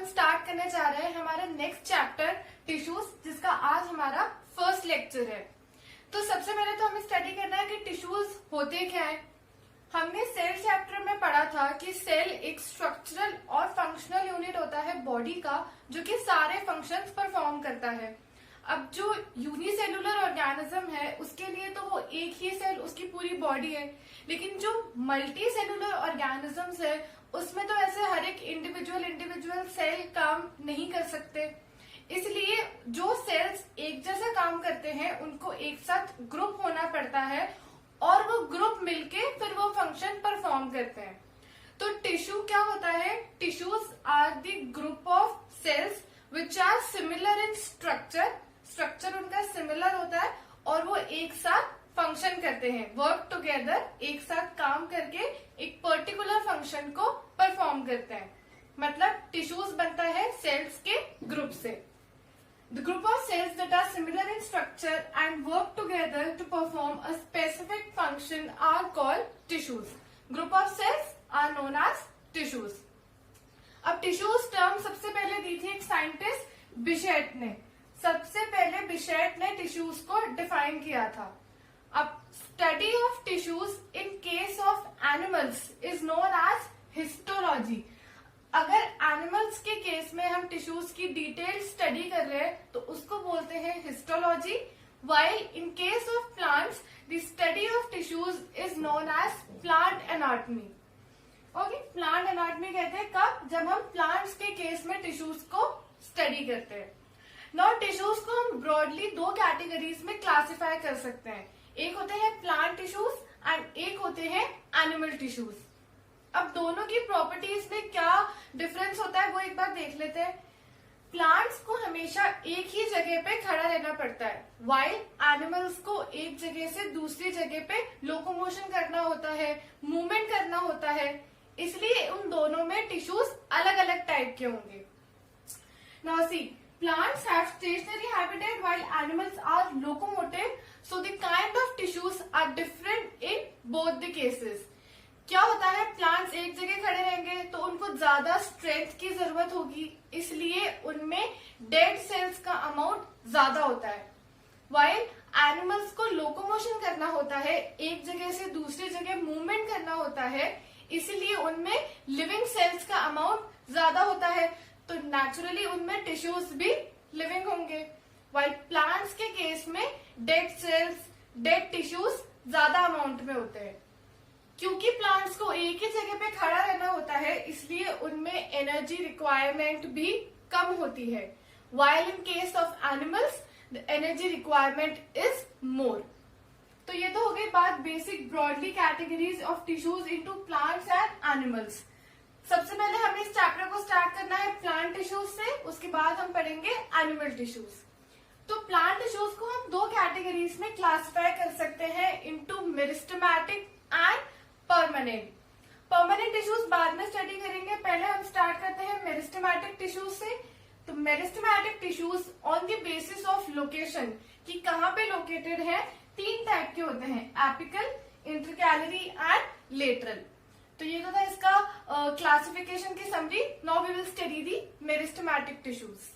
अपन start करने जा रहे हैं हमारा नेक्स्ट चैप्टर टिश्यूज, जिसका आज हमारा फर्स्ट लेक्चर है। तो सबसे पहले तो हमें स्टडी करना है कि टिश्यूज होते क्या है। हमने सेल चैप्टर में पढ़ा था कि सेल एक स्ट्रक्चरल और फंक्शनल यूनिट होता है बॉडी का, जो कि सारे फंक्शंस परफॉर्म करता है। अब जो यूनिसेलुलर ऑर्गेनिज्म है उसके लिए तो वो एक ही सेल उसकी पूरी बॉडी है, लेकिन जो मल्टी सेलुलर ऑर्गेनिजम्स है उसमें तो ऐसे हर एक इंडिविजुअल सेल काम नहीं कर सकते। इसलिए जो सेल्स एक जैसा काम करते हैं उनको एक साथ ग्रुप होना पड़ता है और वो ग्रुप मिलके फिर वो फंक्शन परफॉर्म करते हैं। तो टिश्यू क्या होता है? Tissues are the group of cells which are similar in structure उनका सिमिलर होता है और वो एक साथ फंक्शन करते हैं, वर्क टुगेदर, एक साथ काम करके एक पर्टिकुलर फंक्शन को परफॉर्म करते हैं। मतलब टिश्यूज बनता है सेल्स के ग्रुप से। The group of cells that are similar in structure and work together to perform a specific function are called tissues. Group of cells are known as tissues. अब tissues term सबसे पहले दी थी एक scientist बिशेट ने। सबसे पहले बिशेट ने टिश्यूज को डिफाइन किया था। अब study of tissues in case of animals is known as histology. अगर एनिमल्स के केस में हम टिश्यूज की डिटेल स्टडी कर रहे हैं तो उसको बोलते हैं histology, while in case of plants the study of tissues is known as plant anatomy. Okay, plant anatomy कहते हैं कब? जब हम प्लांट्स के केस में टिश्यूज को स्टडी करते हैं। नाउ टिश्यूज को हम ब्रॉडली दो कैटेगरीज में क्लासिफाई कर सकते हैं। एक होते हैं प्लांट टिश्यूज एंड एक होते हैं एनिमल टिश्यूज। अब दोनों की प्रॉपर्टीज में क्या डिफरेंस होता है वो एक बार देख लेते हैं। प्लांट्स को हमेशा एक ही जगह पे खड़ा रहना पड़ता है, वाइल एनिमल्स को एक जगह से दूसरी जगह पे लोकोमोशन करना होता है, मूवमेंट करना होता है। इसलिए उन दोनों में टिश्यूज अलग अलग टाइप के होंगे। Now see, plants have stationary habitat while animals are locomotive, so the kind of tissues are different in both the cases. क्या होता है? प्लांट्स एक जगह खड़े रहेंगे तो उनको ज्यादा स्ट्रेंथ की जरूरत होगी, इसलिए उनमें डेड सेल्स का अमाउंट ज्यादा होता है। वाइल एनिमल्स को लोकोमोशन करना होता है, एक जगह से दूसरी जगह मूवमेंट करना होता है, इसलिए उनमें लिविंग सेल्स का अमाउंट ज्यादा होता है, तो नेचुरली उनमें टिश्यूज भी लिविंग होंगे। वाइल प्लांट्स के केस में डेड सेल्स, डेड टिश्यूज ज्यादा अमाउंट में होते हैं। क्योंकि प्लांट्स को एक ही जगह पे खड़ा रहना होता है इसलिए उनमें एनर्जी रिक्वायरमेंट भी कम होती है। While in case of animals the energy requirement is more. तो ये तो हो गई बात basic broadly categories of tissues into plants and animals. सबसे पहले हमें इस चैप्टर को स्टार्ट करना है प्लांट टिश्यूज से, उसके बाद हम पढ़ेंगे एनिमल टिश्यूज। तो प्लांट टिश्यूज को हम दो कैटेगरीज में क्लासिफाई कर सकते हैं, into meristematic and permanent. Permanent tissues बाद में स्टडी करेंगे, पहले हम स्टार्ट करते हैं मेरिस्टेमेटिक टिश्यूज से। तो meristematic tissues on the basis of location, कि कहाँ पे लोकेटेड है, तीन टाइप के होते हैं, एपिकल, इंटरकैलरी एंड लेटरल। तो ये तो था इसका क्लासिफिकेशन की summary. Now we will study the meristematic tissues.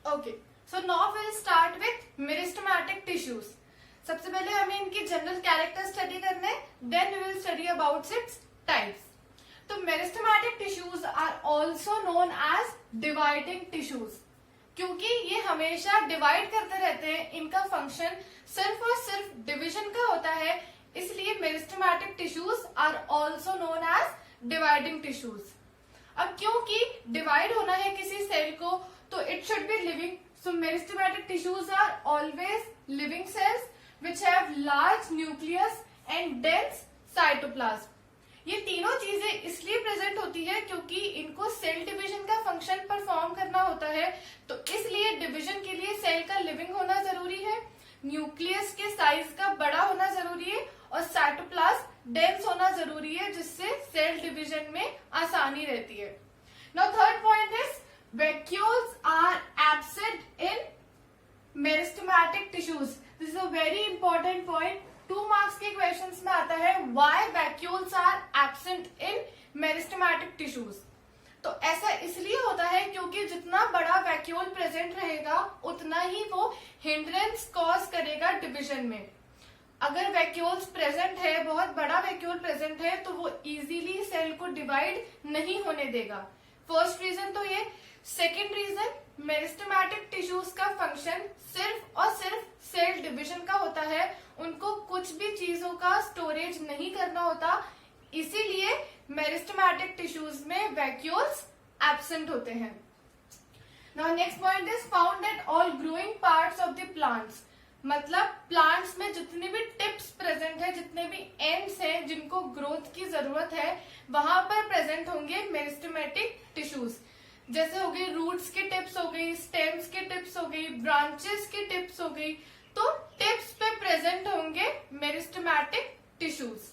Okay, so now we will start with meristematic tissues. सबसे पहले हमें इनकी जनरल कैरेक्टर स्टडी करने, then we will study about its types. तो meristematic tissues are also known as dividing tissues, क्योंकि ये हमेशा divide करते रहते हैं, इनका फंक्शन सिर्फ और सिर्फ डिवीजन का होता है, इसलिए meristematic tissues are also known as dividing tissues. अब क्योंकि डिवाइड होना है किसी सेल को तो it should be living, so meristematic tissues are always living cells which have large nucleus and dense cytoplasm. ये तीनों चीजें इसलिए प्रेजेंट होती है क्योंकि इनको सेल डिवीजन का फंक्शन परफॉर्म करना होता है, तो इसलिए डिवीजन के लिए सेल का लिविंग होना जरूरी है, न्यूक्लियस के साइज का बड़ा होना जरूरी है और साइटोप्लाज्म डेंस होना जरूरी है, जिससे सेल डिवीजन में आसानी रहती है। Now third point is vacuoles are absent in meristematic tissues. This is a very important point. 2 marks के क्वेश्चंस में आता है why vacuoles are absent in meristematic tissues. तो ऐसा इसलिए होता है क्योंकि जितना बड़ा वैक्यूल प्रेजेंट रहेगा उतना ही वो हिंड्रेंस कॉज करेगा डिविजन में। अगर वैक्यूल्स प्रेजेंट है, बहुत बड़ा वैक्यूल प्रेजेंट है, तो वो इजीली सेल को डिवाइड नहीं होने देगा। फर्स्ट रीजन तो ये। सेकेंड रीजन, मेरिस्टेमेटिक टिश्यूज का फंक्शन सिर्फ और सिर्फ सेल डिवीजन का होता है, उनको कुछ भी चीजों का स्टोरेज नहीं करना होता, इसीलिए मेरिस्टेमेटिक टिश्यूज में वैक्यूल्स एब्सेंट होते हैं। Now next point is found at all growing parts of the plants. मतलब प्लांट्स में जितने भी टिप्स प्रेजेंट है, जितने भी एंड्स हैं जिनको ग्रोथ की जरूरत है, वहां पर प्रेजेंट होंगे मेरिस्टेमेटिक टिश्यूज। जैसे हो गई रूट्स की टिप्स हो गई, स्टेम्स की टिप्स हो गई, ब्रांचेस की टिप्स हो गई, तो टिप्स पे प्रेजेंट होंगे meristematic tissues.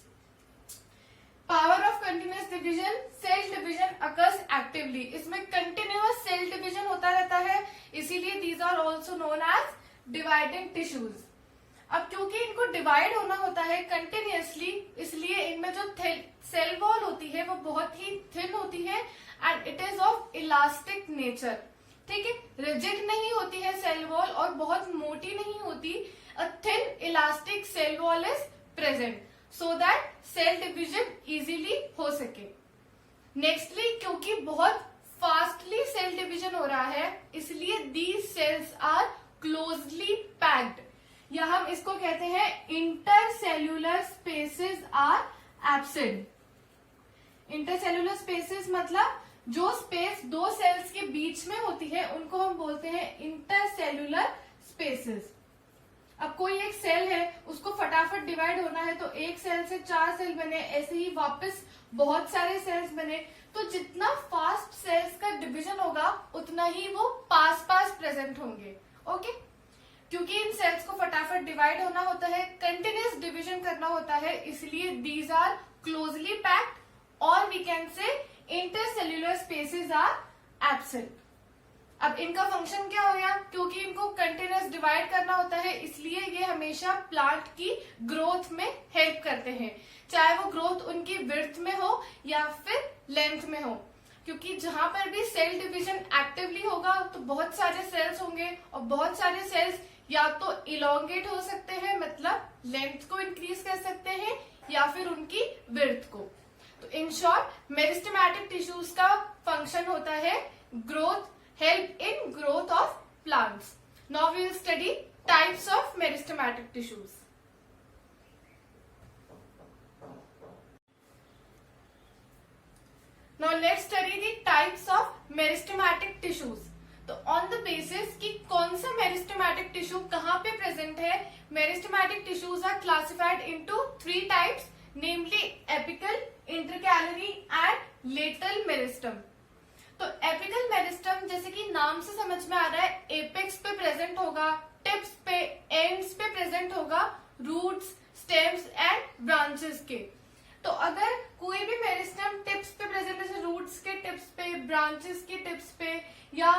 Power of continuous division, cell division occurs actively. इसमें कंटिन्यूअस सेल डिवीजन होता रहता है, इसीलिए these are also known as dividing tissues. अब क्योंकि इनको डिवाइड होना होता है कंटिन्यूअसली, इसलिए इनमें जो सेल वॉल होती है वो बहुत ही थिन होती है and it is of elastic nature. ठीक है, रिजिड नहीं होती है सेल वॉल और बहुत मोटी नहीं होती। A thin elastic cell wall is present so that cell division easily हो सके। नेक्स्टली, क्योंकि बहुत फास्टली सेल डिविजन हो रहा है, इसलिए these cells are closely packed, या हम इसको कहते हैं intercellular spaces are absent. Intercellular spaces मतलब जो स्पेस दो सेल्स के बीच में होती है उनको हम बोलते हैं इंटरसेल्यूलर स्पेसेस। अब कोई एक सेल है, उसको फटाफट डिवाइड होना है, तो एक सेल से 4 सेल बने, ऐसे ही वापस बहुत सारे सेल्स बने, तो जितना फास्ट सेल्स का डिवीजन होगा उतना ही वो पास पास प्रेजेंट होंगे। ओके, क्योंकि इन सेल्स को फटाफट डिवाइड होना होता है, कंटिन्यूअस डिवीजन करना होता है, इसलिए दीज आर क्लोजली पैक्ड और we can say intercellular spaces are absent. अब इनका फंक्शन क्या हो गया, क्योंकि इनको कंटिन्यूअस डिवाइड करना होता है, इसलिए ये हमेशा प्लांट की ग्रोथ में हेल्प करते हैं, चाहे वो ग्रोथ उनकी विड्थ में हो या फिर लेंथ में हो। क्योंकि जहां पर भी सेल डिवीजन एक्टिवली होगा तो बहुत सारे सेल्स होंगे, और बहुत सारे सेल्स या तो इलोंगेट हो सकते हैं, मतलब लेंथ को इंक्रीज कर सकते हैं, या फिर उनकी विड्थ को। तो इन शॉर्ट मेरिस्टेमेटिक टिश्यूज का फंक्शन होता है growth, help in growth of plants. Now we will study types of meristematic tissues. Now let's study the types of meristematic tissues. तो ऑन द बेसिस कि कौन सा meristematic tissue कहाँ पे present है, meristematic tissues are classified into 3 types, namely apical, intercalary and lateral meristem. तो apical meristem जैसे कि नाम से समझ में आ रहा है, एपेक्स पे प्रेजेंट होगा, टिप्स पे, एंड्स पे प्रेजेंट होगा, रूट्स, स्टेम्स एंड ब्रांचेस के। तो अगर कोई भी मेरिस्टम टिप्स पे प्रेजेंट है, जैसे रूट्स के टिप्स पे, ब्रांचेस के टिप्स पे या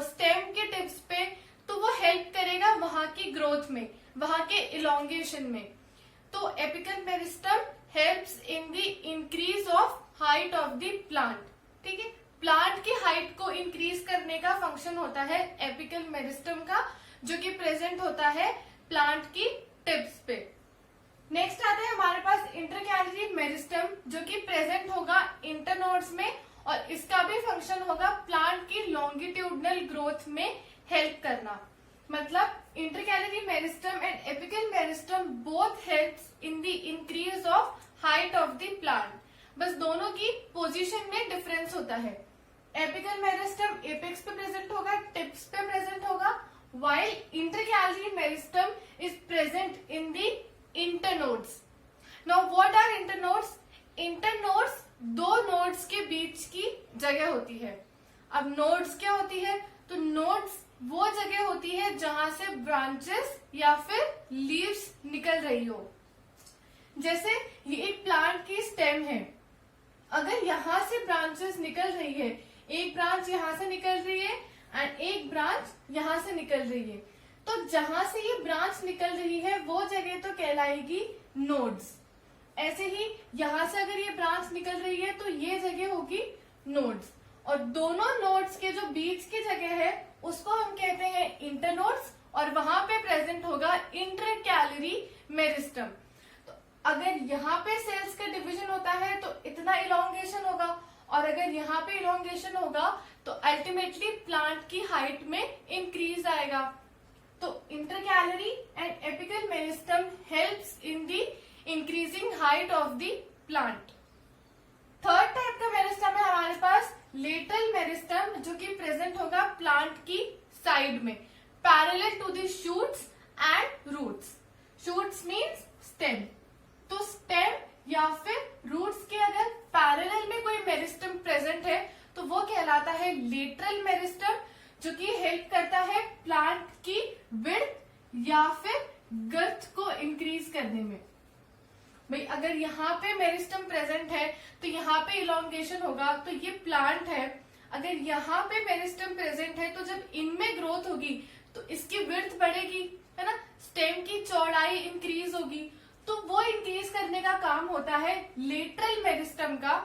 स्टेम के टिप्स पे, तो वो हेल्प करेगा वहां की ग्रोथ में, वहां के इलोंगेशन में। तो apical meristem helps in the increase of height of the plant. ठीक है, प्लांट की हाइट को इंक्रीज करने का फंक्शन होता है एपिकल मेरिस्टम का, जो कि प्रेजेंट होता है प्लांट की टिप्स पे। नेक्स्ट आता है हमारे पास इंटरकैलरी मेरिस्टम, जो कि प्रेजेंट होगा इंटरनोड्स में, और इसका भी फंक्शन होगा प्लांट की लॉन्गिट्यूडनल ग्रोथ में हेल्प करना। मतलब intercalary meristem and apical meristem both helps in the increase of height of the plant, बस दोनों की पोजीशन में डिफरेंस होता है। एपिकल मेरिस्टम एपेक्स पे प्रेजेंट होगा, टिप्स पे प्रेजेंट होगा, while intercalary meristem is present in the internodes. Now what are internodes? Internodes दो नोड्स के बीच की जगह होती है। अब नोड्स क्या होती है, तो नोड्स वो जगह होती है जहां से ब्रांचेस या फिर लीव्स निकल रही हो। जैसे ये एक प्लांट की स्टेम है, अगर यहां से ब्रांचेस निकल रही है, एक ब्रांच यहां से निकल रही है एंड एक ब्रांच यहां से निकल रही है, तो जहां से ये ब्रांच निकल रही है वो जगह तो कहलाएगी नोड्स। ऐसे ही यहां से अगर ये ब्रांच निकल रही है तो ये जगह होगी नोड्स, और दोनों नोड्स के जो बीच की जगह है उसको हम कहते हैं इंटरनोड्स, और वहां पे प्रेजेंट होगा इंटरकैलरी मेरिस्टम। तो अगर यहाँ पे सेल्स का डिवीजन होता है तो इतना इलोंगेशन होगा, और अगर यहाँ पे इलोंगेशन होगा तो अल्टीमेटली प्लांट की हाइट में इंक्रीज आएगा। तो intercalary and apical meristem helps in the increasing height of the plant. Third type का मेरिस्टम है हमारे पास लेटरल मेरिस्टम, जो कि प्रेजेंट होगा प्लांट की साइड में, parallel to the shoots and roots. Shoots means stem. तो स्टेम या फिर रूट्स के अगर पैरेलल में कोई मेरिस्टम प्रेजेंट है तो वो कहलाता है लेटरल मेरिस्टम, जो कि हेल्प करता है प्लांट की विड्थ या फिर गर्थ को इंक्रीज करने में। भाई अगर यहाँ पे मेरिस्टम प्रेजेंट है तो यहाँ पे इलोंगेशन होगा, तो ये प्लांट है। अगर यहाँ पे मेरिस्टम प्रेजेंट है तो जब इनमें ग्रोथ होगी तो इसकी विड्थ बढ़ेगी, है ना, स्टेम की चौड़ाई इंक्रीज होगी। तो वो इंक्रीज करने का काम होता है लेटरल मेरिस्टम का।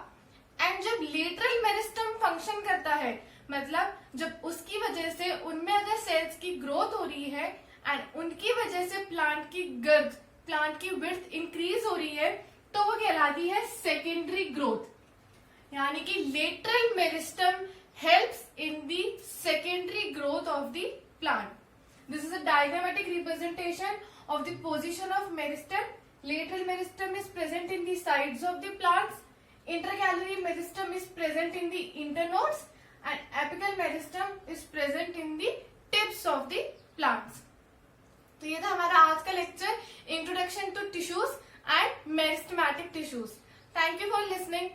एंड जब लेटरल मेरिस्टम फंक्शन करता है, मतलब जब उसकी वजह से उनमें अगर सेल्स की ग्रोथ हो रही है एंड उनकी वजह से प्लांट की गर्थ, प्लांट की विड्थ इंक्रीज हो रही है, तो वो कहलाती है सेकेंडरी ग्रोथ। यानी कि lateral meristem helps in the secondary growth of the plant. This is a diagrammatic representation of the position of meristem. Lateral meristem is present in the sides of the plants. Intercalary meristem is present in the internodes, and apical meristem is present in the tips of the plants. तो ये था हमारा आज का lecture, introduction to tissues and meristematic tissues. Thank you for listening.